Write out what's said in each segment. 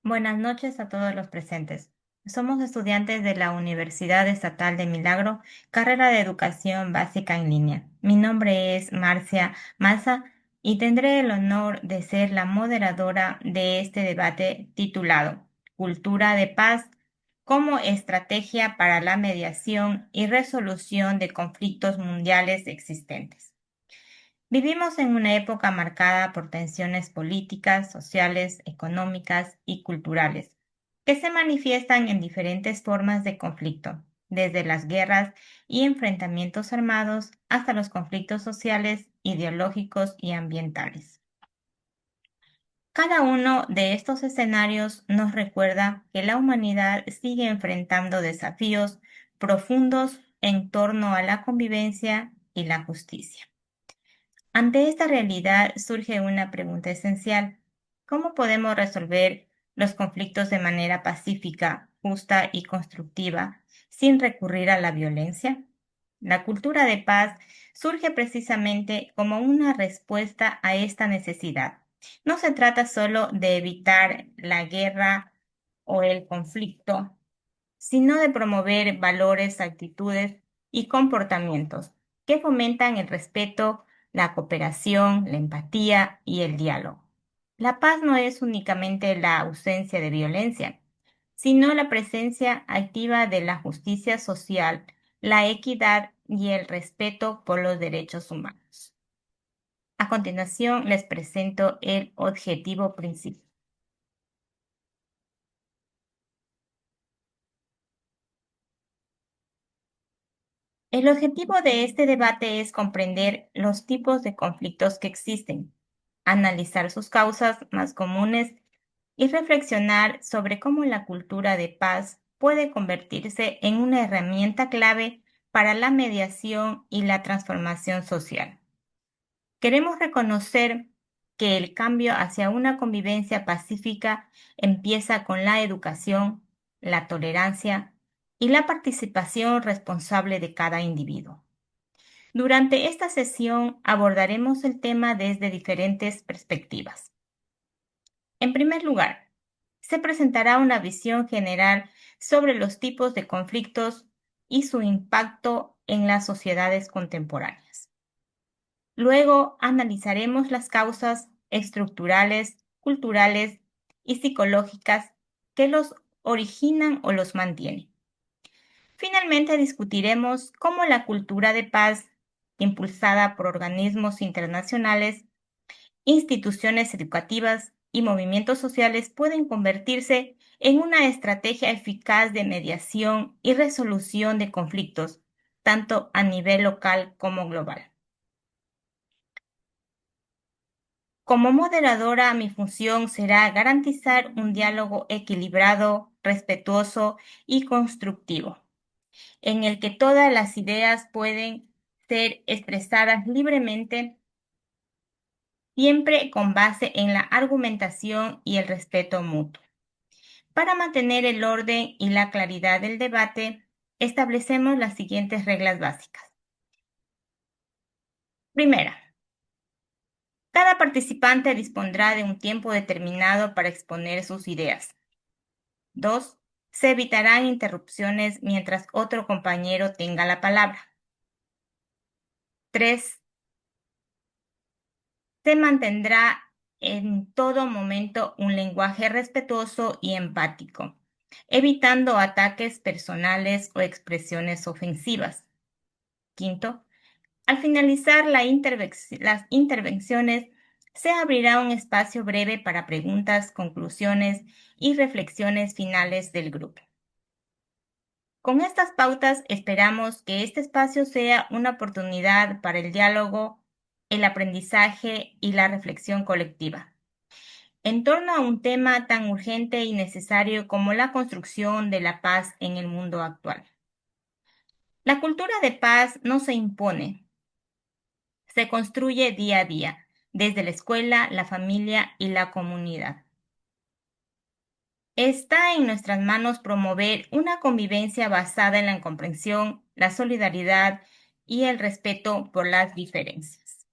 Buenas noches a todos los presentes. Somos estudiantes de la Universidad Estatal de Milagro, carrera de Educación Básica en línea. Mi nombre es Marcia Maza y tendré el honor de ser la moderadora de este debate titulado Cultura de Paz como estrategia para la mediación y resolución de conflictos mundiales existentes. Vivimos en una época marcada por tensiones políticas, sociales, económicas y culturales, que se manifiestan en diferentes formas de conflicto, desde las guerras y enfrentamientos armados hasta los conflictos sociales, ideológicos y ambientales. Cada uno de estos escenarios nos recuerda que la humanidad sigue enfrentando desafíos profundos en torno a la convivencia y la justicia. Ante esta realidad surge una pregunta esencial. ¿Cómo podemos resolver los conflictos de manera pacífica, justa y constructiva sin recurrir a la violencia? La cultura de paz surge precisamente como una respuesta a esta necesidad. No se trata solo de evitar la guerra o el conflicto, sino de promover valores, actitudes y comportamientos que fomentan el respeto, la cooperación, la empatía y el diálogo. La paz no es únicamente la ausencia de violencia, sino la presencia activa de la justicia social, la equidad y el respeto por los derechos humanos. A continuación les presento el objetivo principal. El objetivo de este debate es comprender los tipos de conflictos que existen, analizar sus causas más comunes y reflexionar sobre cómo la cultura de paz puede convertirse en una herramienta clave para la mediación y la transformación social. Queremos reconocer que el cambio hacia una convivencia pacífica empieza con la educación, la tolerancia y la participación responsable de cada individuo. Durante esta sesión abordaremos el tema desde diferentes perspectivas. En primer lugar, se presentará una visión general sobre los tipos de conflictos y su impacto en las sociedades contemporáneas. Luego analizaremos las causas estructurales, culturales y psicológicas que los originan o los mantienen. Finalmente discutiremos cómo la cultura de paz, impulsada por organismos internacionales, instituciones educativas y movimientos sociales, pueden convertirse en una estrategia eficaz de mediación y resolución de conflictos, tanto a nivel local como global. Como moderadora, mi función será garantizar un diálogo equilibrado, respetuoso y constructivo, en el que todas las ideas pueden ser expresadas libremente, siempre con base en la argumentación y el respeto mutuo. Para mantener el orden y la claridad del debate, establecemos las siguientes reglas básicas. Primera, cada participante dispondrá de un tiempo determinado para exponer sus ideas. 2. Se evitarán interrupciones mientras otro compañero tenga la palabra. 3. Se mantendrá en todo momento un lenguaje respetuoso y empático, evitando ataques personales o expresiones ofensivas. Quinto, al finalizar las intervenciones, se abrirá un espacio breve para preguntas, conclusiones y reflexiones finales del grupo. Con estas pautas esperamos que este espacio sea una oportunidad para el diálogo, el aprendizaje y la reflexión colectiva, en torno a un tema tan urgente y necesario como la construcción de la paz en el mundo actual. La cultura de paz no se impone, se construye día a día, desde la escuela, la familia y la comunidad. Está en nuestras manos promover una convivencia basada en la comprensión, la solidaridad y el respeto por las diferencias.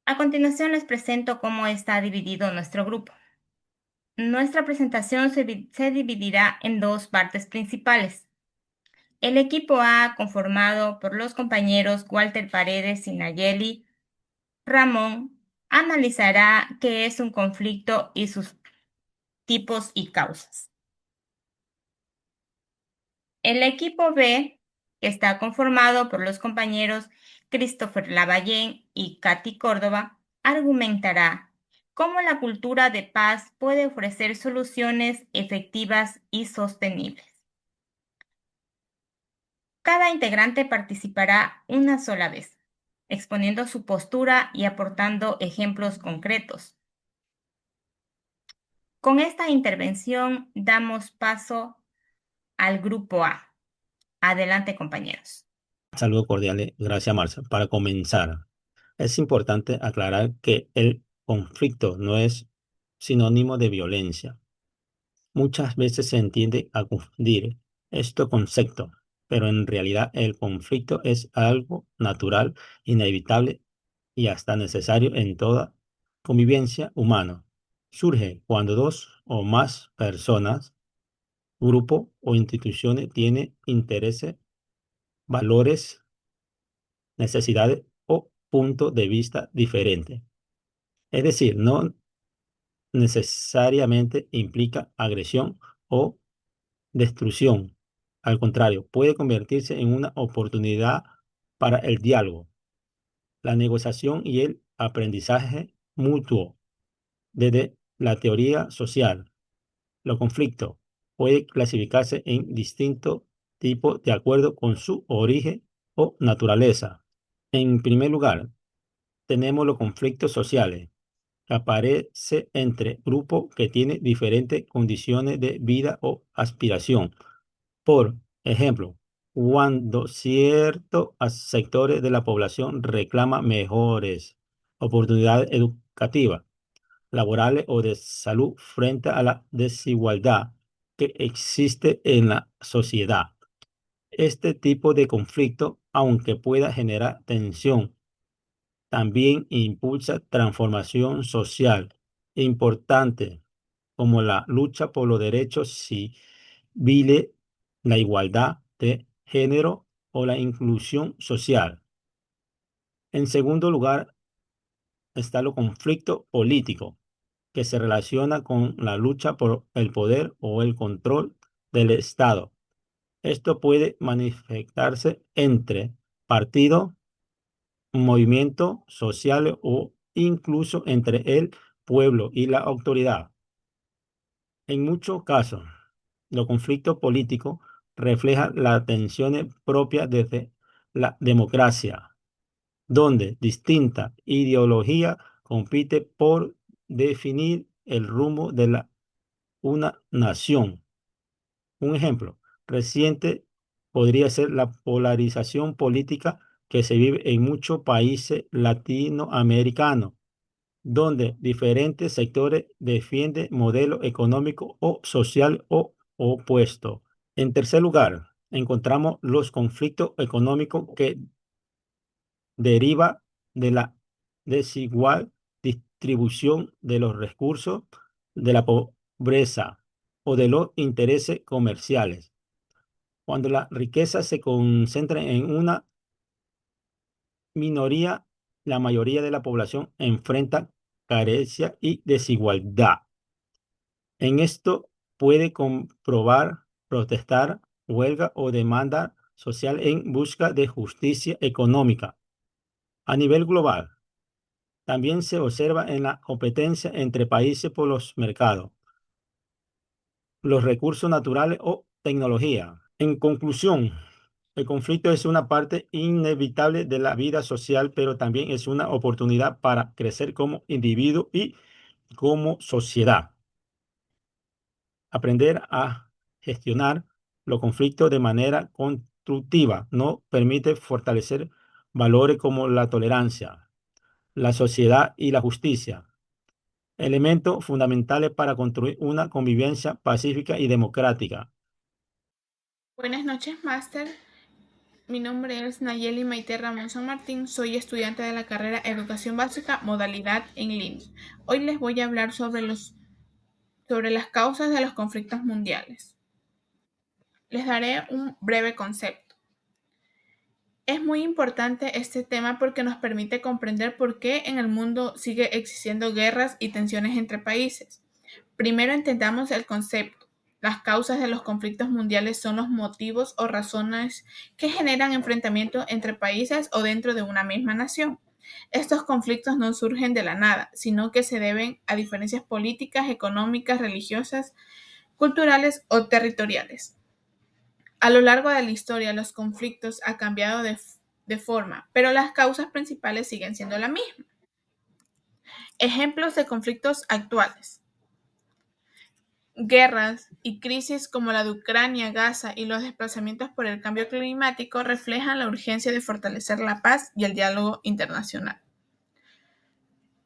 A continuación les presento cómo está dividido nuestro grupo. Nuestra presentación se dividirá en dos partes principales. El equipo A, conformado por los compañeros Walter Paredes y Nayeli Ramón, analizará qué es un conflicto y sus tipos y causas. El equipo B, que está conformado por los compañeros Christopher Lavallén y Katy Córdoba, argumentará cómo la cultura de paz puede ofrecer soluciones efectivas y sostenibles. Cada integrante participará una sola vez, exponiendo su postura y aportando ejemplos concretos. Con esta intervención damos paso al grupo A. Adelante, compañeros. Saludos cordiales, gracias Marcia. Para comenzar, es importante aclarar que el conflicto no es sinónimo de violencia. Muchas veces se entiende a confundir estos conceptos, pero en realidad el conflicto es algo natural, inevitable y hasta necesario en toda convivencia humana. Surge cuando dos o más personas, grupo o instituciones tienen intereses, valores, necesidades o puntos de vista diferentes. Es decir, no necesariamente implica agresión o destrucción. Al contrario, puede convertirse en una oportunidad para el diálogo, la negociación y el aprendizaje mutuo. Desde la teoría social, los conflictos pueden clasificarse en distintos tipos de acuerdo con su origen o naturaleza. En primer lugar, tenemos los conflictos sociales, que aparece entre grupos que tienen diferentes condiciones de vida o aspiración. Por ejemplo, cuando ciertos sectores de la población reclaman mejores oportunidades educativas, laborales o de salud frente a la desigualdad que existe en la sociedad. Este tipo de conflicto, aunque pueda generar tensión, también impulsa transformación social importante como la lucha por los derechos civiles, la igualdad de género o la inclusión social. En segundo lugar, está el conflicto político, que se relaciona con la lucha por el poder o el control del Estado. Esto puede manifestarse entre partidos, movimientos sociales o incluso entre el pueblo y la autoridad. En muchos casos, los conflictos políticos reflejan las tensiones propias desde la democracia, donde distintas ideologías compiten por definir el rumbo de una nación. Un ejemplo reciente podría ser la polarización política que se vive en muchos países latinoamericanos, donde diferentes sectores defienden modelos económicos o social o opuestos. En tercer lugar, encontramos los conflictos económicos que deriva de la desigual distribución de los recursos, de la pobreza o de los intereses comerciales. Cuando la riqueza se concentra en una minoría, la mayoría de la población enfrenta carencia y desigualdad. En esto puede comprobar, protestar, huelga o demanda social en busca de justicia económica. A nivel global, también se observa en la competencia entre países por los mercados, los recursos naturales o tecnología. En conclusión, el conflicto es una parte inevitable de la vida social, pero también es una oportunidad para crecer como individuo y como sociedad. Aprender a gestionar los conflictos de manera constructiva nos permite fortalecer valores como la tolerancia, la sociedad y la justicia, elementos fundamentales para construir una convivencia pacífica y democrática. Buenas noches, Master. Mi nombre es Nayeli Maite Ramón San Martín, soy estudiante de la carrera Educación Básica, modalidad en línea. Hoy les voy a hablar sobre las causas de los conflictos mundiales. Les daré un breve concepto. Es muy importante este tema porque nos permite comprender por qué en el mundo sigue existiendo guerras y tensiones entre países. Primero entendamos el concepto. Las causas de los conflictos mundiales son los motivos o razones que generan enfrentamientos entre países o dentro de una misma nación. Estos conflictos no surgen de la nada, sino que se deben a diferencias políticas, económicas, religiosas, culturales o territoriales. A lo largo de la historia, los conflictos han cambiado de forma, pero las causas principales siguen siendo la misma. Ejemplos de conflictos actuales. Guerras y crisis como la de Ucrania, Gaza y los desplazamientos por el cambio climático reflejan la urgencia de fortalecer la paz y el diálogo internacional.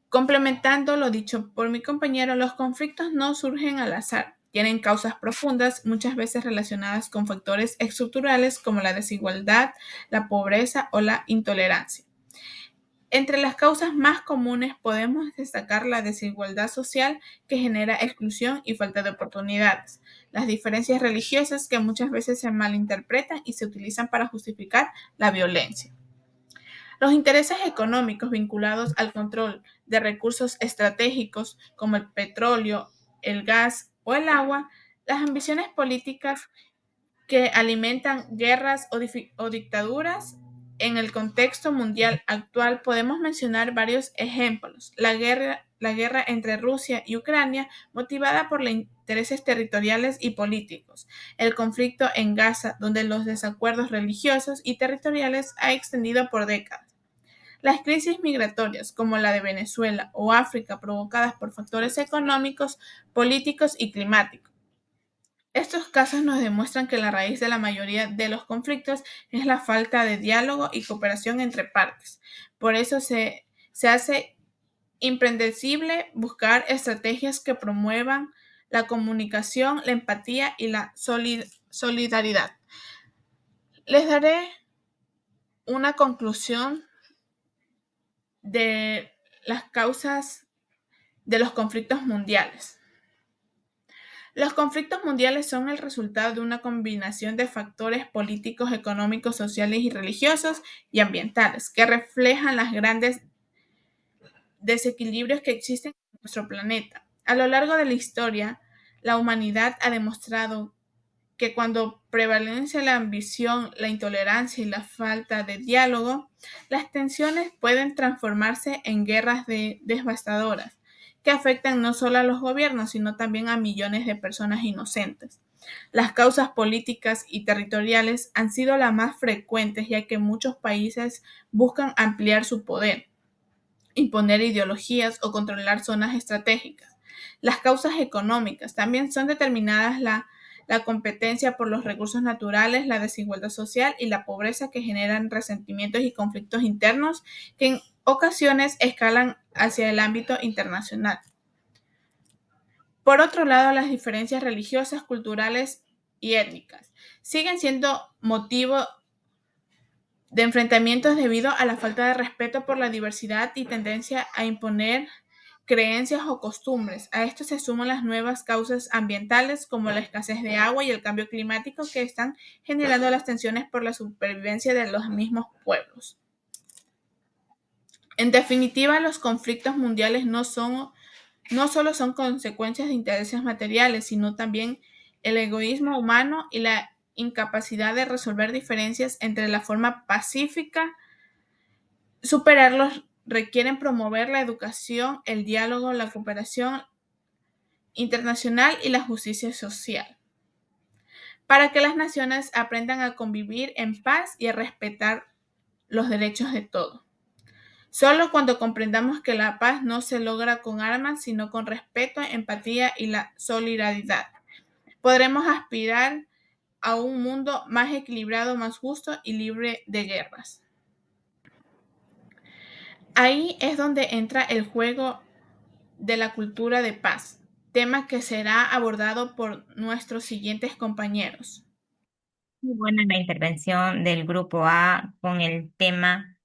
Complementando lo dicho por mi compañero, los conflictos no surgen al azar, tienen causas profundas, muchas veces relacionadas con factores estructurales como la desigualdad, la pobreza o la intolerancia. Entre las causas más comunes podemos destacar la desigualdad social que genera exclusión y falta de oportunidades, las diferencias religiosas que muchas veces se malinterpretan y se utilizan para justificar la violencia, los intereses económicos vinculados al control de recursos estratégicos como el petróleo, el gas o el agua, las ambiciones políticas que alimentan guerras o dictaduras. En el contexto mundial actual podemos mencionar varios ejemplos. La guerra entre Rusia y Ucrania, motivada por los intereses territoriales y políticos. El conflicto en Gaza, donde los desacuerdos religiosos y territoriales ha extendido por décadas. Las crisis migratorias, como la de Venezuela o África, provocadas por factores económicos, políticos y climáticos. Estos casos nos demuestran que la raíz de la mayoría de los conflictos es la falta de diálogo y cooperación entre partes. Por eso se hace imprescindible buscar estrategias que promuevan la comunicación, la empatía y la solidaridad. Les daré una conclusión de las causas de los conflictos mundiales. Los conflictos mundiales son el resultado de una combinación de factores políticos, económicos, sociales y religiosos y ambientales que reflejan los grandes desequilibrios que existen en nuestro planeta. A lo largo de la historia, la humanidad ha demostrado que cuando prevalece la ambición, la intolerancia y la falta de diálogo, las tensiones pueden transformarse en guerras devastadoras que afectan no solo a los gobiernos, sino también a millones de personas inocentes. Las causas políticas y territoriales han sido las más frecuentes, ya que muchos países buscan ampliar su poder, imponer ideologías o controlar zonas estratégicas. Las causas económicas también son determinadas la competencia por los recursos naturales, la desigualdad social y la pobreza que generan resentimientos y conflictos internos que en ocasiones escalan hacia el ámbito internacional. Por otro lado, las diferencias religiosas, culturales y étnicas siguen siendo motivo de enfrentamientos debido a la falta de respeto por la diversidad y tendencia a imponer creencias o costumbres. A esto se suman las nuevas causas ambientales como la escasez de agua y el cambio climático que están generando las tensiones por la supervivencia de los mismos pueblos. En definitiva, los conflictos mundiales no solo son consecuencias de intereses materiales, sino también el egoísmo humano y la incapacidad de resolver diferencias entre la forma pacífica. Superarlos requieren promover la educación, el diálogo, la cooperación internacional y la justicia social, para que las naciones aprendan a convivir en paz y a respetar los derechos de todos. Solo cuando comprendamos que la paz no se logra con armas, sino con respeto, empatía y la solidaridad, podremos aspirar a un mundo más equilibrado, más justo y libre de guerras. Ahí es donde entra el juego de la cultura de paz, tema que será abordado por nuestros siguientes compañeros. Muy buena la intervención del grupo A con el tema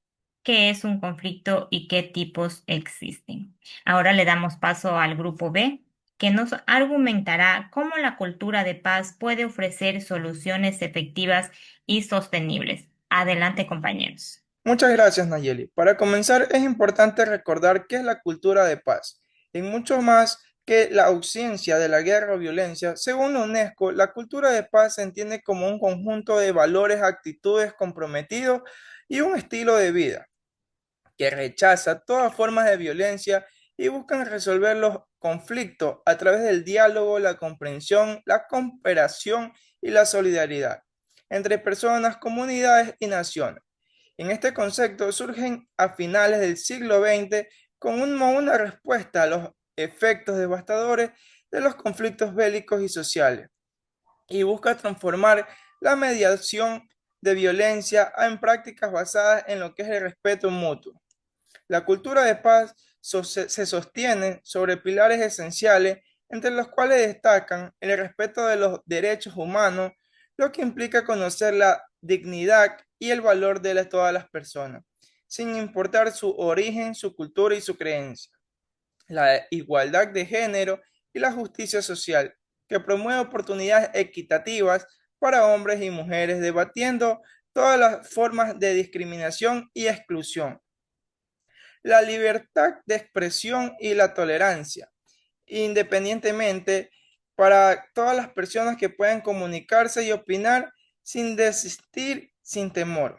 qué es un conflicto y qué tipos existen. Ahora le damos paso al grupo B, que nos argumentará cómo la cultura de paz puede ofrecer soluciones efectivas y sostenibles. Adelante, compañeros. Muchas gracias, Nayeli. Para comenzar, es importante recordar qué es la cultura de paz. En mucho más que la ausencia de la guerra o violencia, según la UNESCO, la cultura de paz se entiende como un conjunto de valores, actitudes comprometidos y un estilo de vida que rechaza todas formas de violencia y buscan resolver los conflictos a través del diálogo, la comprensión, la cooperación y la solidaridad entre personas, comunidades y naciones. En este concepto surgen a finales del siglo XX como una respuesta a los efectos devastadores de los conflictos bélicos y sociales y busca transformar la mediación de violencia en prácticas basadas en lo que es el respeto mutuo. La cultura de paz se sostiene sobre pilares esenciales, entre los cuales destacan el respeto de los derechos humanos, lo que implica conocer la dignidad y el valor de todas las personas, sin importar su origen, su cultura y su creencia. La igualdad de género y la justicia social, que promueve oportunidades equitativas para hombres y mujeres, debatiendo todas las formas de discriminación y exclusión, la libertad de expresión y la tolerancia, independientemente para todas las personas que puedan comunicarse y opinar sin desistir, sin temor.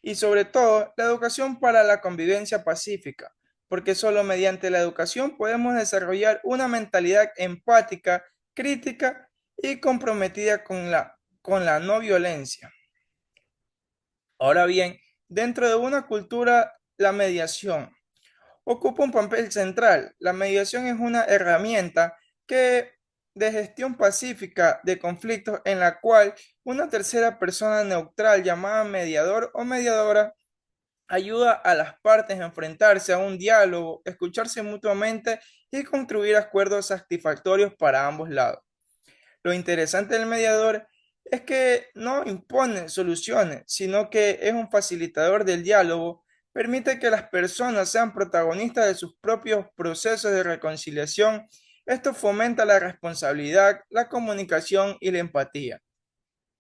Y sobre todo, la educación para la convivencia pacífica, porque solo mediante la educación podemos desarrollar una mentalidad empática, crítica y comprometida con la no violencia. Ahora bien, dentro de una cultura, la mediación ocupa un papel central. La mediación es una herramienta que, de gestión pacífica de conflictos en la cual una tercera persona neutral llamada mediador o mediadora ayuda a las partes a enfrentarse a un diálogo, escucharse mutuamente y construir acuerdos satisfactorios para ambos lados. Lo interesante del mediador es que no impone soluciones, sino que es un facilitador del diálogo, permite que las personas sean protagonistas de sus propios procesos de reconciliación. Esto fomenta la responsabilidad, la comunicación y la empatía.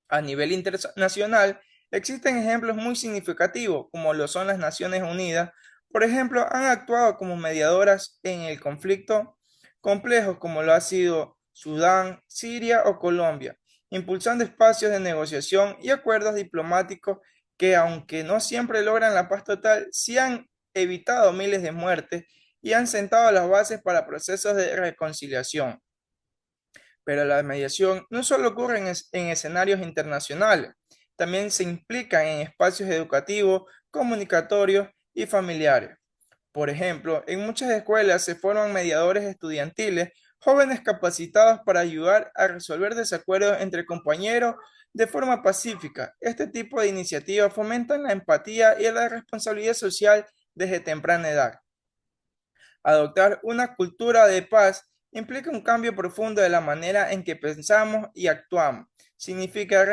A nivel internacional, existen ejemplos muy significativos, como lo son las Naciones Unidas. Por ejemplo, han actuado como mediadoras en el conflicto complejos como lo ha sido Sudán, Siria o Colombia, impulsando espacios de negociación y acuerdos diplomáticos que, aunque no siempre logran la paz total, sí han evitado miles de muertes y han sentado las bases para procesos de reconciliación. Pero la mediación no solo ocurre en escenarios internacionales, también se implica en espacios educativos, comunicatorios y familiares. Por ejemplo, en muchas escuelas se forman mediadores estudiantiles, jóvenes capacitados para ayudar a resolver desacuerdos entre compañeros de forma pacífica. Este tipo de iniciativas fomentan la empatía y la responsabilidad social desde temprana edad. Adoptar una cultura de paz implica un cambio profundo de la manera en que pensamos y actuamos. Significa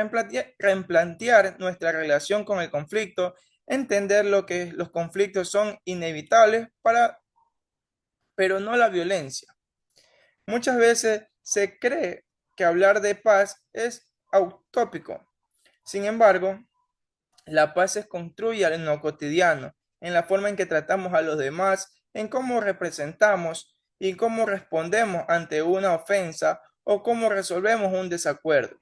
replantear nuestra relación con el conflicto, entender lo que los conflictos son inevitables pero no la violencia. Muchas veces se cree que hablar de paz es utópico. Sin embargo, la paz se construye en lo cotidiano, en la forma en que tratamos a los demás, en cómo representamos y cómo respondemos ante una ofensa o cómo resolvemos un desacuerdo.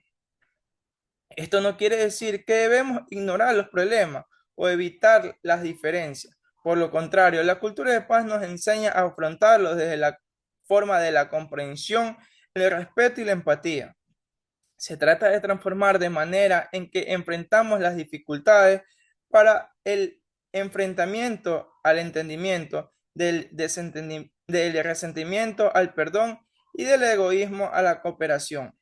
Esto no quiere decir que debemos ignorar los problemas o evitar las diferencias. Por lo contrario, la cultura de paz nos enseña a afrontarlos desde la forma de la comprensión, el respeto y la empatía. Se trata de transformar de manera en que enfrentamos las dificultades para el enfrentamiento al entendimiento, del resentimiento al perdón y del egoísmo a la cooperación.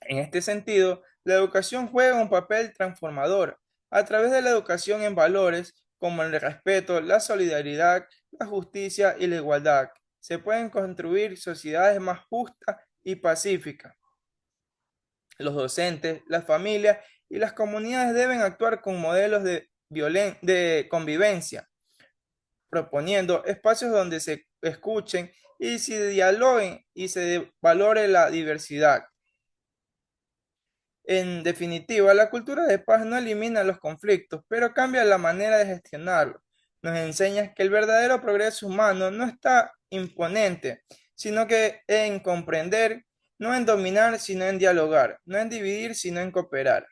En este sentido, la educación juega un papel transformador a través de la educación en valores como el respeto, la solidaridad, la justicia y la igualdad. Se pueden construir sociedades más justas y pacíficas. Los docentes, las familias y las comunidades deben actuar con modelos de convivencia, proponiendo espacios donde se escuchen y se dialoguen y se valore la diversidad. En definitiva, la cultura de paz no elimina los conflictos, pero cambia la manera de gestionarlos. Nos enseña que el verdadero progreso humano no está imponente, sino que en comprender, no en dominar, sino en dialogar, no en dividir, sino en cooperar.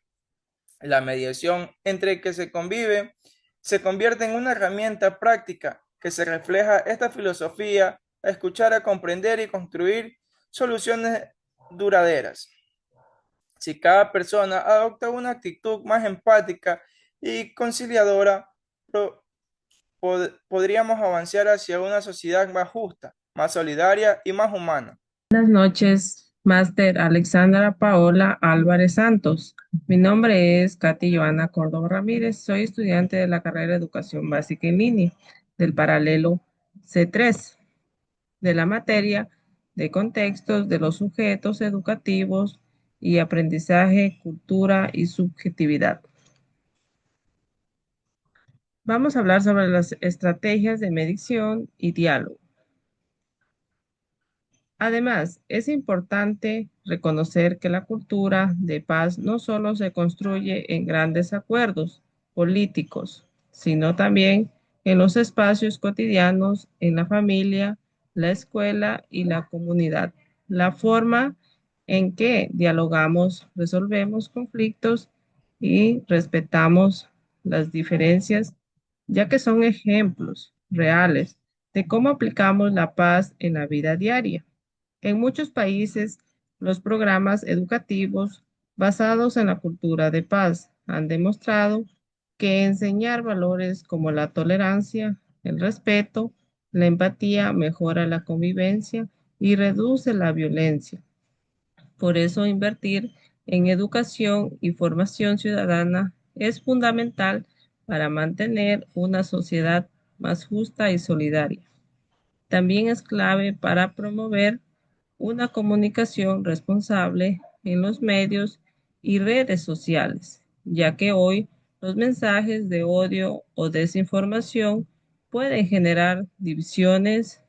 La mediación entre que se convive se convierte en una herramienta práctica que se refleja esta filosofía a escuchar, a comprender y construir soluciones duraderas. Si cada persona adopta una actitud más empática y conciliadora, podríamos avanzar hacia una sociedad más justa, más solidaria y más humana. Buenas noches, Máster Alexandra Paola Álvarez Santos. Mi nombre es Katy Joana Córdoba Ramírez. Soy estudiante de la carrera de Educación Básica en Línea del paralelo C3 de la materia de contextos de los sujetos educativos y aprendizaje, cultura y subjetividad. Vamos a hablar sobre las estrategias de medición y diálogo. Además, es importante reconocer que la cultura de paz no solo se construye en grandes acuerdos políticos, sino también en los espacios cotidianos, en la familia, la escuela y la comunidad. La forma en que dialogamos, resolvemos conflictos y respetamos las diferencias, ya que son ejemplos reales de cómo aplicamos la paz en la vida diaria. En muchos países, los programas educativos basados en la cultura de paz han demostrado que enseñar valores como la tolerancia, el respeto, la empatía mejora la convivencia y reduce la violencia. Por eso, invertir en educación y formación ciudadana es fundamental para mantener una sociedad más justa y solidaria. También es clave para promover una comunicación responsable en los medios y redes sociales, ya que hoy los mensajes de odio o desinformación pueden generar divisiones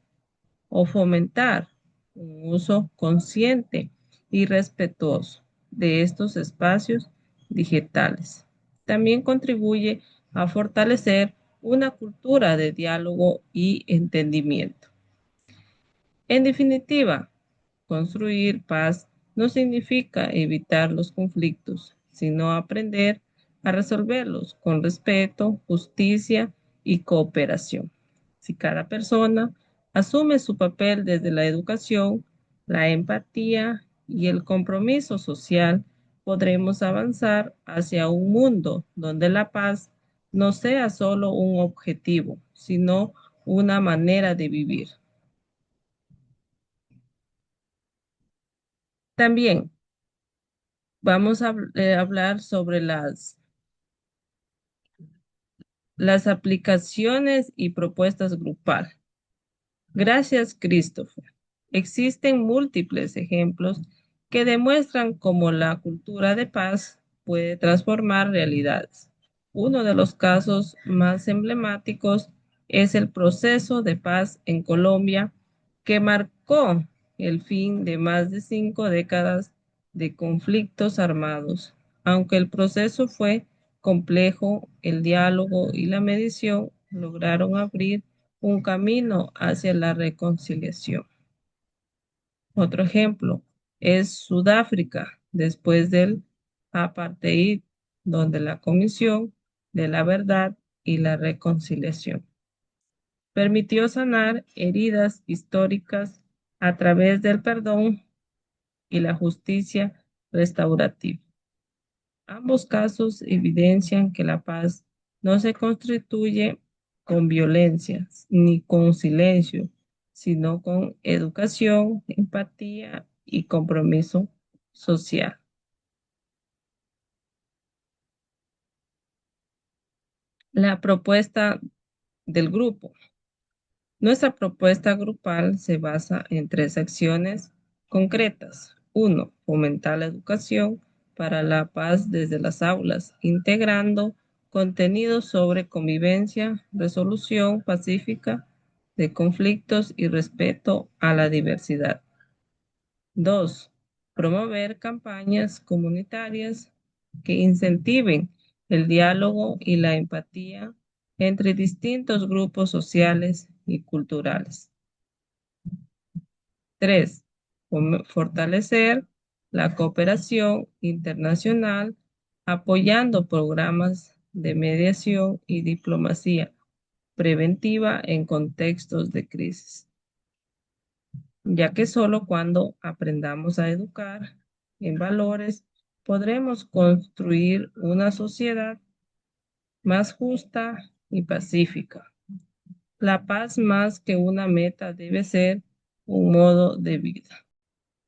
o fomentar un uso consciente y respetuoso de estos espacios digitales. También contribuye a fortalecer una cultura de diálogo y entendimiento. En definitiva, construir paz no significa evitar los conflictos, sino aprender a resolverlos con respeto, justicia y cooperación. Si cada persona asume su papel desde la educación, la empatía y el compromiso social, podremos avanzar hacia un mundo donde la paz no sea solo un objetivo, sino una manera de vivir. También vamos a hablar sobre las aplicaciones y propuestas grupal. Gracias, Christopher. Existen múltiples ejemplos que demuestran cómo la cultura de paz puede transformar realidades. Uno de los casos más emblemáticos es el proceso de paz en Colombia, que marcó el fin de más de 5 décadas de conflictos armados. Aunque el proceso fue complejo, el diálogo y la mediación lograron abrir un camino hacia la reconciliación. Otro ejemplo es Sudáfrica, después del apartheid, donde la Comisión de la Verdad y la Reconciliación permitió sanar heridas históricas a través del perdón y la justicia restaurativa. Ambos casos evidencian que la paz no se constituye con violencia ni con silencio, sino con educación, empatía y compromiso social. La propuesta del grupo. Nuestra propuesta grupal se basa en 3 acciones concretas. 1. Fomentar la educación para la paz desde las aulas, integrando contenidos sobre convivencia, resolución pacífica de conflictos y respeto a la diversidad. 2. Promover campañas comunitarias que incentiven el diálogo y la empatía entre distintos grupos sociales y culturales. 3. Fortalecer la cooperación internacional apoyando programas de mediación y diplomacia preventiva en contextos de crisis, ya que solo cuando aprendamos a educar en valores podremos construir una sociedad más justa y pacífica. La paz más que una meta debe ser un modo de vida.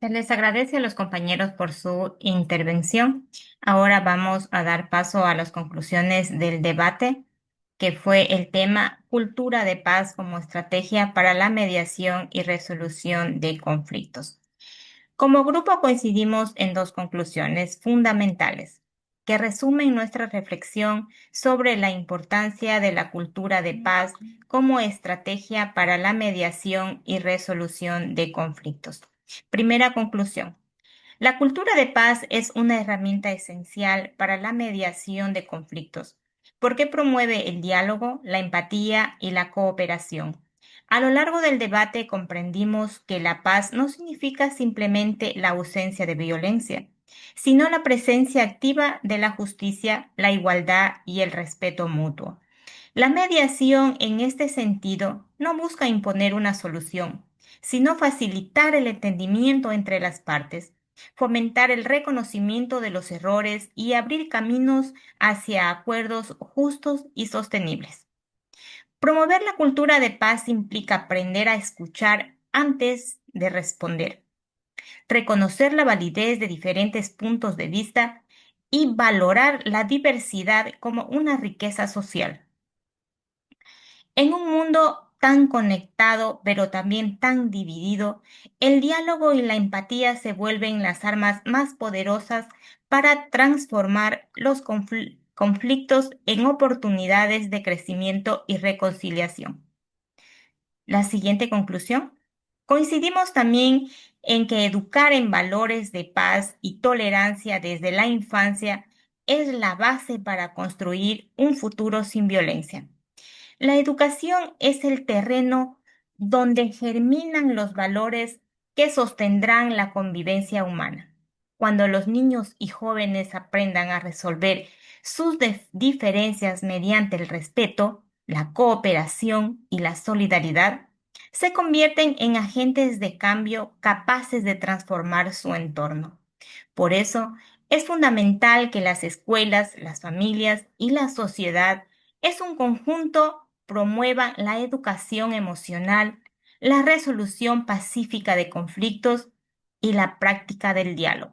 Se les agradece a los compañeros por su intervención. Ahora vamos a dar paso a las conclusiones del debate, que fue el tema Cultura de paz como estrategia para la mediación y resolución de conflictos. Como grupo coincidimos en dos conclusiones fundamentales que resumen nuestra reflexión sobre la importancia de la cultura de paz como estrategia para la mediación y resolución de conflictos. Primera conclusión. La cultura de paz es una herramienta esencial para la mediación de conflictos, porque promueve el diálogo, la empatía y la cooperación. A lo largo del debate comprendimos que la paz no significa simplemente la ausencia de violencia, sino la presencia activa de la justicia, la igualdad y el respeto mutuo. La mediación en este sentido no busca imponer una solución, sino facilitar el entendimiento entre las partes, fomentar el reconocimiento de los errores y abrir caminos hacia acuerdos justos y sostenibles. Promover la cultura de paz implica aprender a escuchar antes de responder, reconocer la validez de diferentes puntos de vista y valorar la diversidad como una riqueza social. En un mundo tan conectado, pero también tan dividido, el diálogo y la empatía se vuelven las armas más poderosas para transformar los conflictos en oportunidades de crecimiento y reconciliación. La siguiente conclusión. Coincidimos también en que educar en valores de paz y tolerancia desde la infancia es la base para construir un futuro sin violencia. La educación es el terreno donde germinan los valores que sostendrán la convivencia humana. Cuando los niños y jóvenes aprendan a resolver sus diferencias mediante el respeto, la cooperación y la solidaridad, se convierten en agentes de cambio capaces de transformar su entorno. Por eso, es fundamental que las escuelas, las familias y la sociedad es un conjunto promuevan la educación emocional, la resolución pacífica de conflictos y la práctica del diálogo.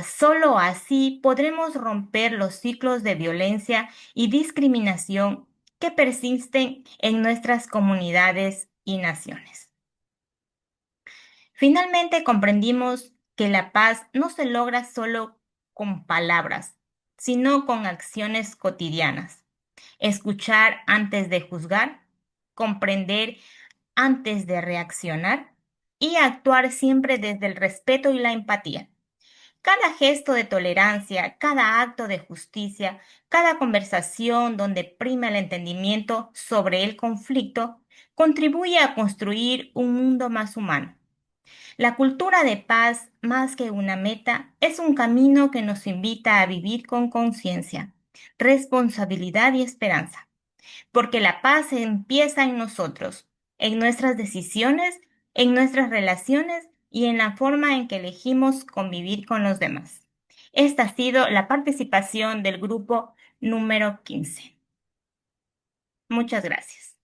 Solo así podremos romper los ciclos de violencia y discriminación que persisten en nuestras comunidades y naciones. Finalmente comprendimos que la paz no se logra solo con palabras, sino con acciones cotidianas. Escuchar antes de juzgar, comprender antes de reaccionar y actuar siempre desde el respeto y la empatía. Cada gesto de tolerancia, cada acto de justicia, cada conversación donde prima el entendimiento sobre el conflicto, contribuye a construir un mundo más humano. La cultura de paz, más que una meta, es un camino que nos invita a vivir con conciencia, responsabilidad y esperanza, porque la paz empieza en nosotros, en nuestras decisiones, en nuestras relaciones y en la forma en que elegimos convivir con los demás. Esta ha sido la participación del grupo número 15. Muchas gracias.